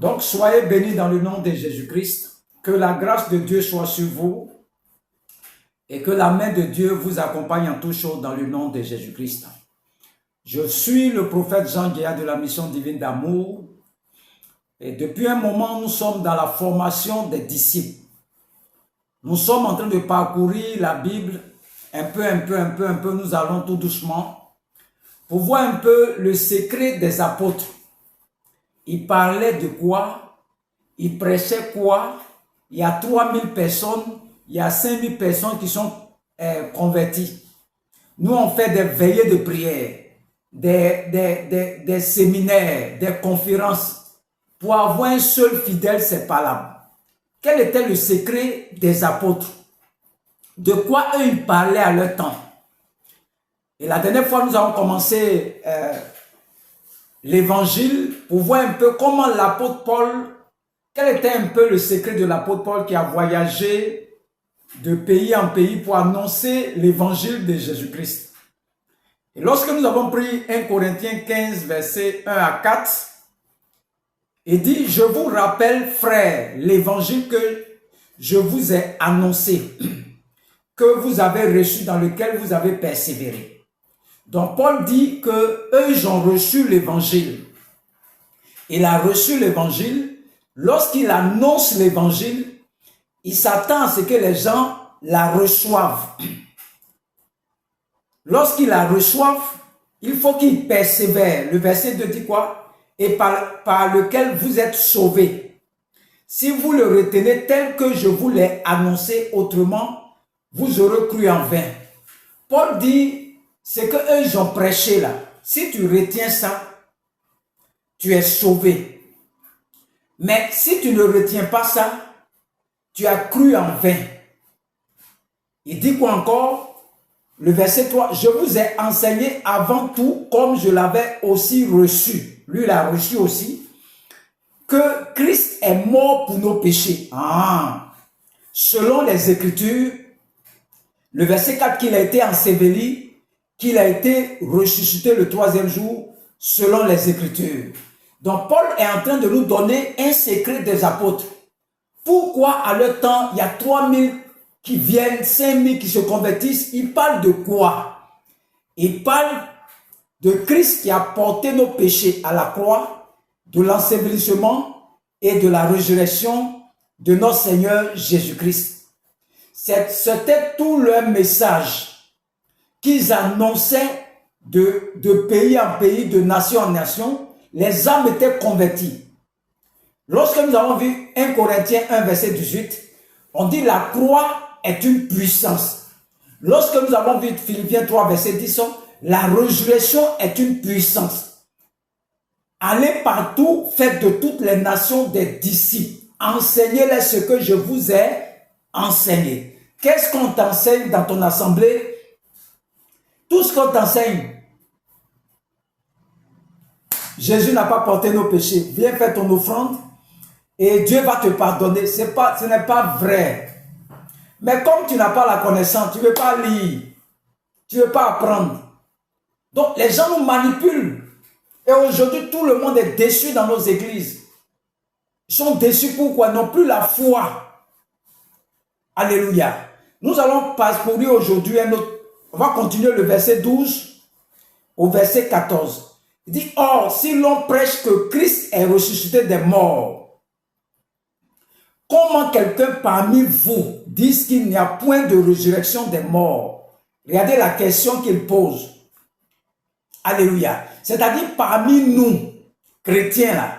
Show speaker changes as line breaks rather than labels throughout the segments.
Donc, soyez bénis dans le nom de Jésus-Christ. Que la grâce de Dieu soit sur vous et que la main de Dieu vous accompagne en toutes choses dans le nom de Jésus-Christ. Je suis le prophète Jean Guéa de la mission divine d'amour. Et depuis un moment, nous sommes dans la formation des disciples. Nous sommes en train de parcourir la Bible un peu. Nous allons tout doucement pour voir un peu le secret des apôtres. Ils parlaient de quoi? Ils prêchaient quoi? Il y a 3000 personnes, il y a 5000 personnes qui sont converties. Nous, on fait des veillées de prière, des séminaires, des conférences. Pour avoir un seul fidèle, c'est pas là. Quel était le secret des apôtres? De quoi eux, ils parlaient à leur temps? Et la dernière fois, nous avons commencé l'évangile pour voir un peu comment l'apôtre Paul, quel était un peu le secret de l'apôtre Paul qui a voyagé de pays en pays pour annoncer l'évangile de Jésus-Christ. Et lorsque nous avons pris 1 Corinthiens 15, versets 1 à 4, il dit, je vous rappelle, frères, l'évangile que je vous ai annoncé, que vous avez reçu, dans lequel vous avez persévéré. Donc Paul dit que eux, ils ont reçu l'évangile. Il a reçu l'évangile. Lorsqu'il annonce l'évangile, il s'attend à ce que les gens la reçoivent. Lorsqu'ils la reçoivent, il faut qu'ils persévèrent. Le verset 2 dit quoi? Et par lequel vous êtes sauvés. Si vous le retenez tel que je vous l'ai annoncé, autrement, vous aurez cru en vain. Paul dit, c'est que eux, ils ont prêché là. Si tu retiens ça, tu es sauvé. Mais si tu ne retiens pas ça, tu as cru en vain. Il dit quoi encore? Le verset 3, je vous ai enseigné avant tout, comme je l'avais aussi reçu. Lui, il a reçu aussi, que Christ est mort pour nos péchés. Selon les Écritures, le verset 4, qu'il a été enseveli, qu'il a été ressuscité le 3e jour, selon les Écritures. Donc, Paul est en train de nous donner un secret des apôtres. Pourquoi à leur temps, il y a 3000 qui viennent, 5000 qui se convertissent? Il parle de quoi? Il parle de Christ qui a porté nos péchés à la croix, de l'ensevelissement et de la résurrection de notre Seigneur Jésus-Christ. C'était tout leur message qu'ils annonçaient de pays en pays, de nation en nation. Les âmes étaient converties. Lorsque nous avons vu 1 Corinthiens 1, verset 18, on dit la croix est une puissance. Lorsque nous avons vu Philippiens 3, verset 10, la résurrection est une puissance. Allez partout, faites de toutes les nations des disciples. Enseignez-les ce que je vous ai enseigné. Qu'est-ce qu'on t'enseigne dans ton assemblée? Tout ce qu'on t'enseigne. Jésus n'a pas porté nos péchés. Viens faire ton offrande et Dieu va te pardonner. Ce n'est pas vrai. Mais comme tu n'as pas la connaissance, tu ne veux pas lire, tu ne veux pas apprendre. Donc les gens nous manipulent. Et aujourd'hui, tout le monde est déçu dans nos églises. Ils sont déçus pourquoi? Ils n'ont plus la foi. Alléluia. Nous allons parcourir aujourd'hui un autre. On va continuer le verset 12 au verset 14. Il dit, or, si l'on prêche que Christ est ressuscité des morts, comment quelqu'un parmi vous dit qu'il n'y a point de résurrection des morts? Regardez la question qu'il pose. Alléluia. C'est-à-dire parmi nous, chrétiens là,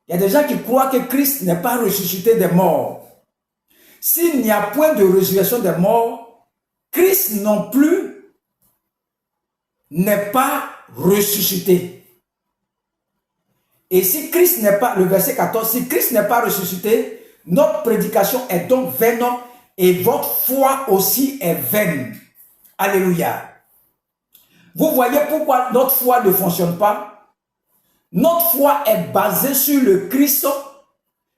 il y a des gens qui croient que Christ n'est pas ressuscité des morts. S'il n'y a point de résurrection des morts, Christ non plus n'est pas ressuscité. Et si Christ n'est pas, le verset 14, si Christ n'est pas ressuscité, notre prédication est donc vaine et votre foi aussi est vaine. Alléluia. Vous voyez pourquoi notre foi ne fonctionne pas? Notre foi est basée sur le Christ,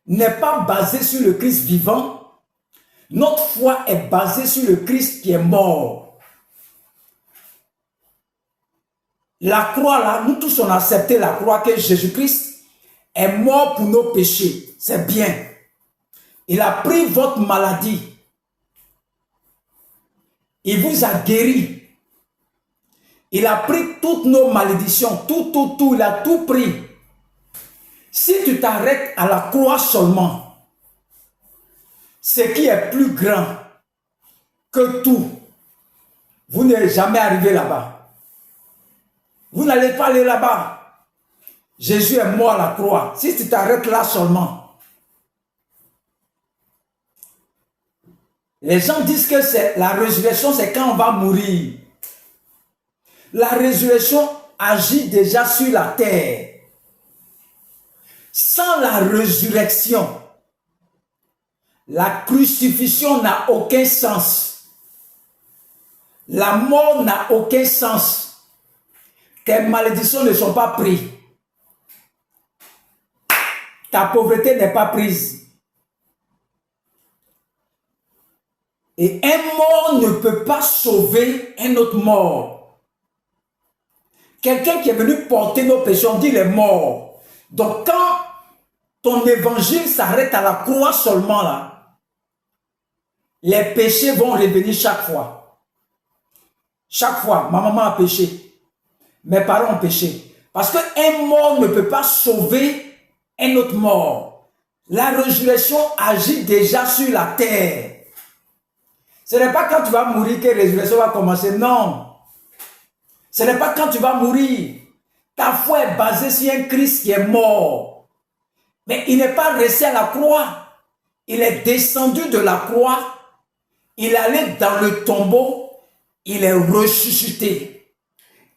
n'est pas basée sur le Christ vivant. Notre foi est basée sur le Christ qui est mort. La croix là, nous tous on a accepté la croix que Jésus-Christ est mort pour nos péchés. C'est bien. Il a pris votre maladie. Il vous a guéri. Il a pris toutes nos malédictions. Tout. Il a tout pris. Si tu t'arrêtes à la croix seulement, ce qui est plus grand que tout, vous n'êtes jamais arrivé là-bas. Vous n'allez pas aller là-bas. Jésus est mort à la croix. Si tu t'arrêtes là seulement. Les gens disent que la résurrection, c'est quand on va mourir. La résurrection agit déjà sur la terre. Sans la résurrection, la crucifixion n'a aucun sens. La mort n'a aucun sens. Tes malédictions ne sont pas prises. Ta pauvreté n'est pas prise. Et un mort ne peut pas sauver un autre mort. Quelqu'un qui est venu porter nos péchés, on dit il est mort. Donc quand ton évangile s'arrête à la croix seulement là, les péchés vont revenir chaque fois. Chaque fois, ma maman a péché. Mes parents ont péché. Parce qu'un mort ne peut pas sauver un autre mort. La résurrection agit déjà sur la terre. Ce n'est pas quand tu vas mourir que la résurrection va commencer. Non. Ce n'est pas quand tu vas mourir. Ta foi est basée sur un Christ qui est mort. Mais il n'est pas resté à la croix. Il est descendu de la croix. Il est allé dans le tombeau. Il est ressuscité.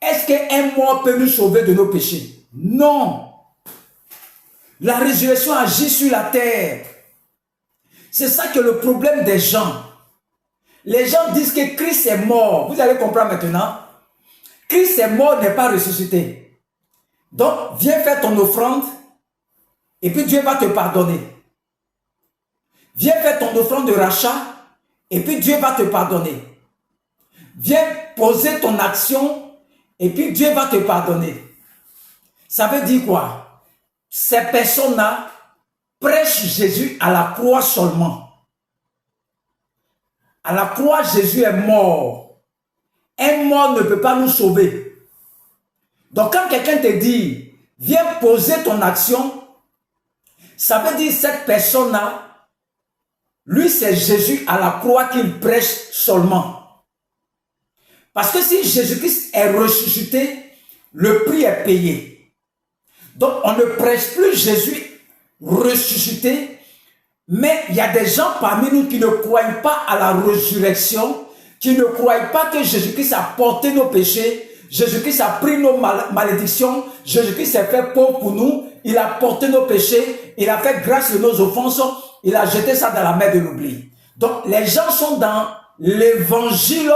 Est-ce qu'un mort peut nous sauver de nos péchés? Non. La résurrection agit sur la terre. C'est ça que le problème des gens. Les gens disent que Christ est mort. Vous allez comprendre maintenant. Christ est mort, n'est pas ressuscité. Donc, viens faire ton offrande et puis Dieu va te pardonner. Viens faire ton offrande de rachat et puis Dieu va te pardonner. Viens poser ton action et puis Dieu va te pardonner. Ça veut dire quoi? Ces personnes-là prêchent Jésus à la croix seulement. À la croix, Jésus est mort. Un mort ne peut pas nous sauver. Donc quand quelqu'un te dit, viens poser ton action, ça veut dire cette personne-là, lui c'est Jésus à la croix qu'il prêche seulement. Parce que si Jésus-Christ est ressuscité, le prix est payé. Donc on ne prêche plus Jésus ressuscité, mais il y a des gens parmi nous qui ne croient pas à la résurrection, qui ne croient pas que Jésus-Christ a porté nos péchés, Jésus-Christ a pris nos malédictions, Jésus-Christ s'est fait pauvre pour nous, il a porté nos péchés, il a fait grâce de nos offenses, il a jeté ça dans la mer de l'oubli. Donc les gens sont dans l'évangile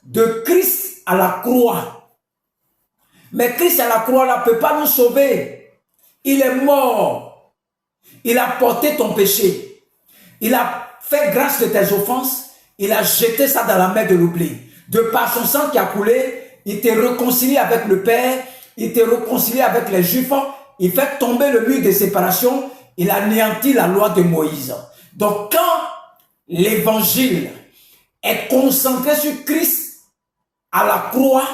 de Christ à la croix. Mais Christ à la croix ne peut pas nous sauver. Il est mort. Il a porté ton péché. Il a fait grâce de tes offenses. Il a jeté ça dans la mer de l'oubli. De par son sang qui a coulé, il t'est réconcilié avec le Père. Il t'est réconcilié avec les Juifs. Il fait tomber le mur de séparation. Il anéantit la loi de Moïse. Donc quand l'évangile est concentré sur Christ à la croix,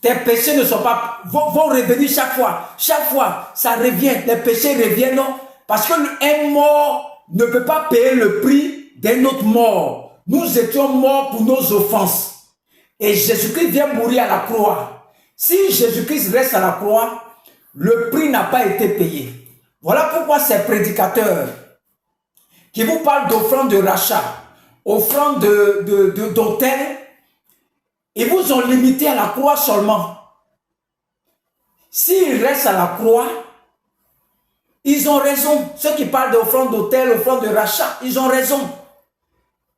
tes péchés ne sont pas, vont revenir chaque fois. Chaque fois, ça revient. Les péchés reviennent. Non? Parce qu'un mort ne peut pas payer le prix d'un autre mort. Nous étions morts pour nos offenses. Et Jésus-Christ vient mourir à la croix. Si Jésus-Christ reste à la croix, le prix n'a pas été payé. Voilà pourquoi ces prédicateurs qui vous parlent d'offrande de rachat, offrande d'autel, ils vous ont limité à la croix seulement. S'ils restent à la croix, ils ont raison. Ceux qui parlent d'offrande d'autel, offrande de rachat, ils ont raison.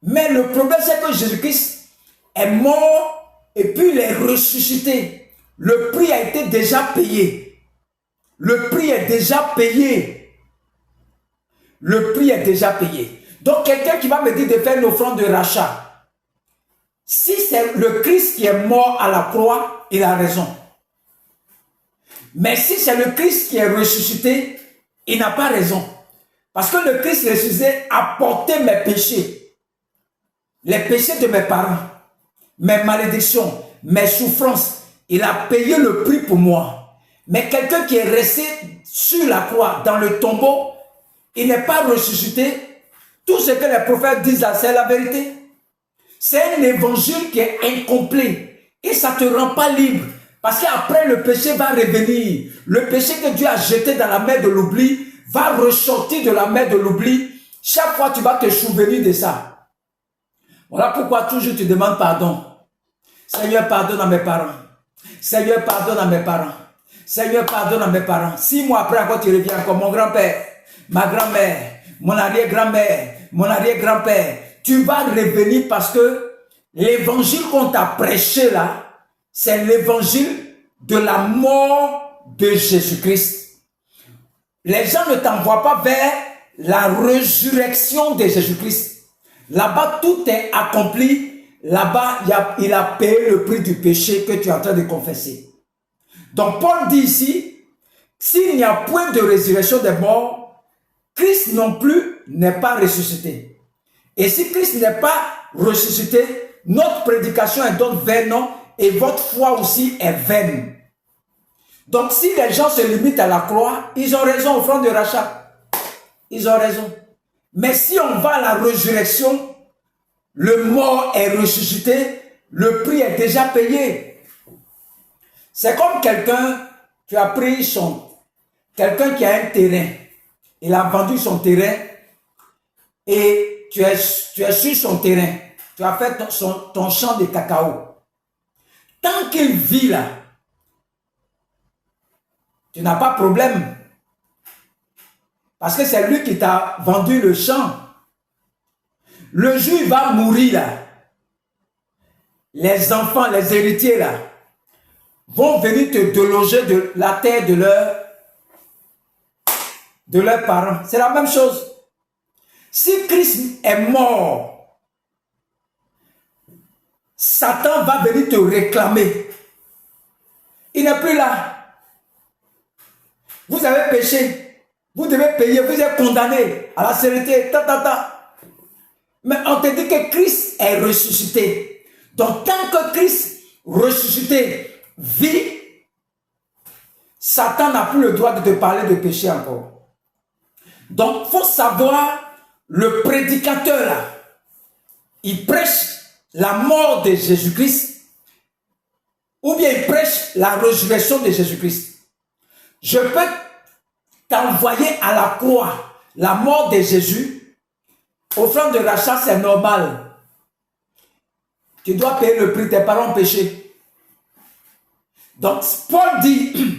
Mais le problème, c'est que Jésus-Christ est mort et puis il est ressuscité. Le prix a été déjà payé. Le prix est déjà payé. Le prix est déjà payé. Donc, quelqu'un qui va me dire de faire une offrande de rachat, si c'est le Christ qui est mort à la croix, il a raison. Mais si c'est le Christ qui est ressuscité, il n'a pas raison. Parce que le Christ ressuscité a porté mes péchés, les péchés de mes parents, mes malédictions, mes souffrances. Il a payé le prix pour moi. Mais quelqu'un qui est resté sur la croix, dans le tombeau, il n'est pas ressuscité. Tout ce que les prophètes disent là, c'est la vérité. C'est un évangile qui est incomplet. Et ça ne te rend pas libre. Parce qu'après, le péché va revenir. Le péché que Dieu a jeté dans la mer de l'oubli va ressortir de la mer de l'oubli. Chaque fois, tu vas te souvenir de ça. Voilà pourquoi toujours tu demandes pardon. Seigneur, pardonne à mes parents. Seigneur, pardonne à mes parents. Seigneur, pardonne à mes parents. 6 mois après, encore tu reviens encore. Mon grand-père, ma grand-mère, mon arrière-grand-mère, mon arrière-grand-père. Tu vas revenir parce que l'évangile qu'on t'a prêché là, c'est l'évangile de la mort de Jésus-Christ. Les gens ne t'envoient pas vers la résurrection de Jésus-Christ. Là-bas, tout est accompli. Là-bas, il a payé le prix du péché que tu es en train de confesser. Donc, Paul dit ici, s'il n'y a point de résurrection des morts, Christ non plus n'est pas ressuscité. Et si Christ n'est pas ressuscité, notre prédication est donc vaine et votre foi aussi est vaine. Donc, si les gens se limitent à la croix, ils ont raison au front de rachat. Ils ont raison. Mais si on va à la résurrection, le mort est ressuscité, le prix est déjà payé. C'est comme quelqu'un qui a pris quelqu'un qui a un terrain. Il a vendu son terrain et tu es sur son terrain. Tu as fait ton champ de cacao. Tant qu'il vit là, tu n'as pas de problème. Parce que c'est lui qui t'a vendu le champ. Le jour où il va mourir là, les enfants, les héritiers là, vont venir te déloger de la terre de leurs parents. C'est la même chose. Si Christ est mort, Satan va venir te réclamer. Il n'est plus là. Vous avez péché. Vous devez payer. Vous êtes condamné à la sévérité. Mais on te dit que Christ est ressuscité. Donc tant que Christ ressuscité vit, Satan n'a plus le droit de te parler de péché encore. Donc il faut savoir, le prédicateur là, il prêche la mort de Jésus-Christ ou bien il prêche la résurrection de Jésus-Christ. Je peux t'envoyer à la croix la mort de Jésus. Offrande de rachat, c'est normal. Tu dois payer le prix, tes parents ont péché. Donc, Paul dit,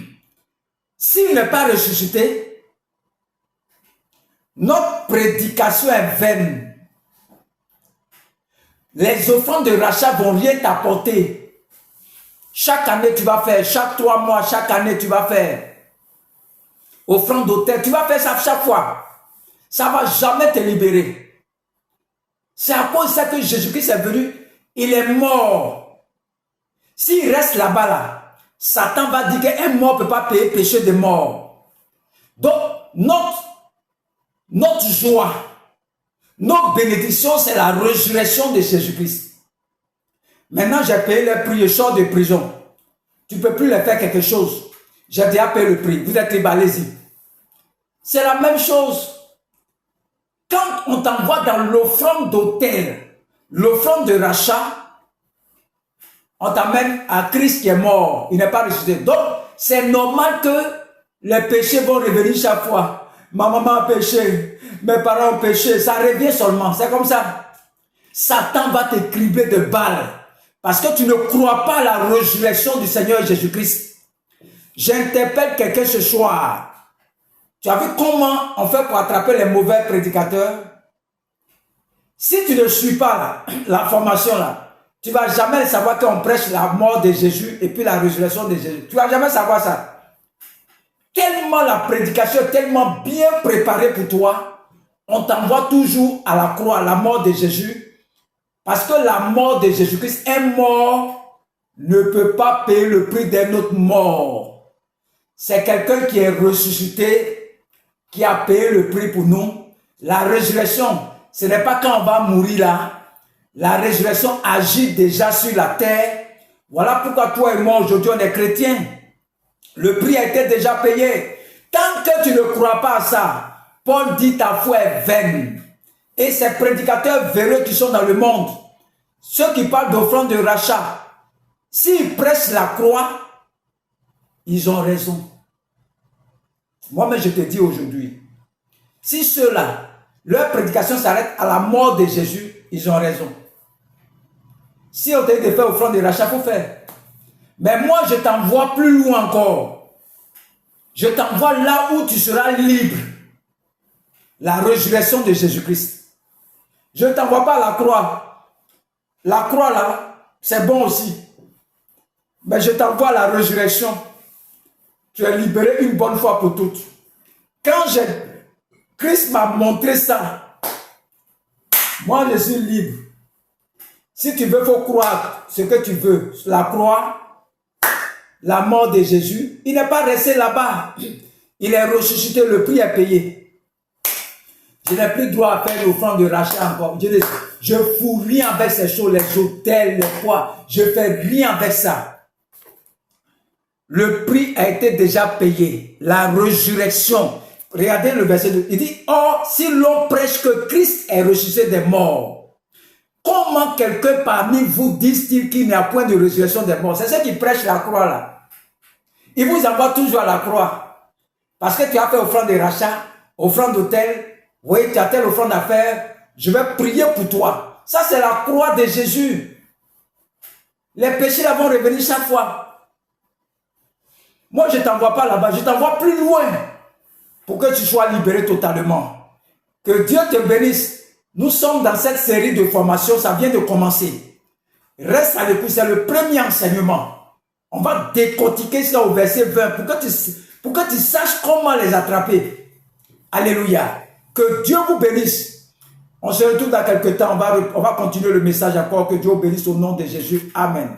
s'il n'est pas ressuscité, notre prédication est vaine. Les offrandes de rachat vont rien t'apporter. Chaque année, tu vas faire, chaque 3 mois, chaque année, tu vas faire. Offrande d'autel, tu vas faire ça chaque fois. Ça ne va jamais te libérer. C'est à cause de ça que Jésus-Christ est venu. Il est mort. S'il reste là-bas, là, Satan va dire qu'un mort ne peut pas payer le péché de mort. Donc, notre joie, notre bénédiction, c'est la résurrection de Jésus-Christ. Maintenant, j'ai payé le prix, je sors de prison. Tu ne peux plus leur faire quelque chose. J'ai déjà payé le prix. Vous êtes libre, allez-y. C'est la même chose. Quand on t'envoie dans l'offrande d'autel, l'offrande de rachat, on t'amène à Christ qui est mort. Il n'est pas ressuscité. Donc, c'est normal que les péchés vont revenir chaque fois. Ma maman a péché, mes parents ont péché. Ça revient seulement. C'est comme ça. Satan va te cribler de balles. Parce que tu ne crois pas à la résurrection du Seigneur Jésus-Christ. J'interpelle quelqu'un ce soir. Tu as vu comment on fait pour attraper les mauvais prédicateurs? Si tu ne suis pas la formation là, tu ne vas jamais savoir qu'on prêche la mort de Jésus et puis la résurrection de Jésus. Tu ne vas jamais savoir ça. Tellement la prédication est tellement bien préparée pour toi, on t'envoie toujours à la croix, à la mort de Jésus. Parce que la mort de Jésus-Christ, un mort ne peut pas payer le prix d'un autre mort. c'est quelqu'un qui est ressuscité, qui a payé le prix pour nous. La résurrection, ce n'est pas quand on va mourir là. La résurrection agit déjà sur la terre. Voilà pourquoi toi et moi aujourd'hui on est chrétiens. Le prix a été déjà payé. Tant que tu ne crois pas à ça, Paul dit ta foi est vaine. Et ces prédicateurs véreux qui sont dans le monde, ceux qui parlent d'offrande de rachat, s'ils prêchent la croix, ils ont raison. Moi-même je te dis aujourd'hui, si ceux-là, leur prédication s'arrête à la mort de Jésus, ils ont raison. Si on te dit de faire offrande de rachat, il faut faire. Mais moi, je t'envoie plus loin encore. Je t'envoie là où tu seras libre. La résurrection de Jésus-Christ. Je ne t'envoie pas à la croix. La croix là, c'est bon aussi. Mais je t'envoie à la résurrection. Tu es libéré une bonne fois pour toutes. Quand Christ m'a montré ça, moi je suis libre. Si tu veux, il faut croire ce que tu veux. La croix, la mort de Jésus, il n'est pas resté là-bas. Il est ressuscité, le prix est payé. Je n'ai plus droit à faire l'offrande de rachat encore. Je ne fous rien avec ces choses, les hôtels, les quoi. Je ne fais rien avec ça. Le prix a été déjà payé. La résurrection. Regardez le verset 2. Il dit, or, si l'on prêche que Christ est ressuscité des morts, comment quelqu'un parmi vous dit-il qu'il n'y a point de résurrection des morts? C'est ceux qui prêchent la croix là. Ils vous envoient toujours à la croix. Parce que tu as fait offrande de rachat, offrande d'hôtel, oui, tu as telle offrande à faire, je vais prier pour toi. Ça, c'est la croix de Jésus. Les péchés là vont revenir chaque fois. Moi, je ne t'envoie pas là-bas, je t'envoie plus loin pour que tu sois libéré totalement. Que Dieu te bénisse. Nous sommes dans cette série de formations, ça vient de commencer. Reste à l'écoute, c'est le premier enseignement. On va décortiquer ça au verset 20 pour que tu saches comment les attraper. Alléluia. Que Dieu vous bénisse. On se retrouve dans quelques temps, on va continuer le message encore. Que Dieu vous bénisse au nom de Jésus. Amen.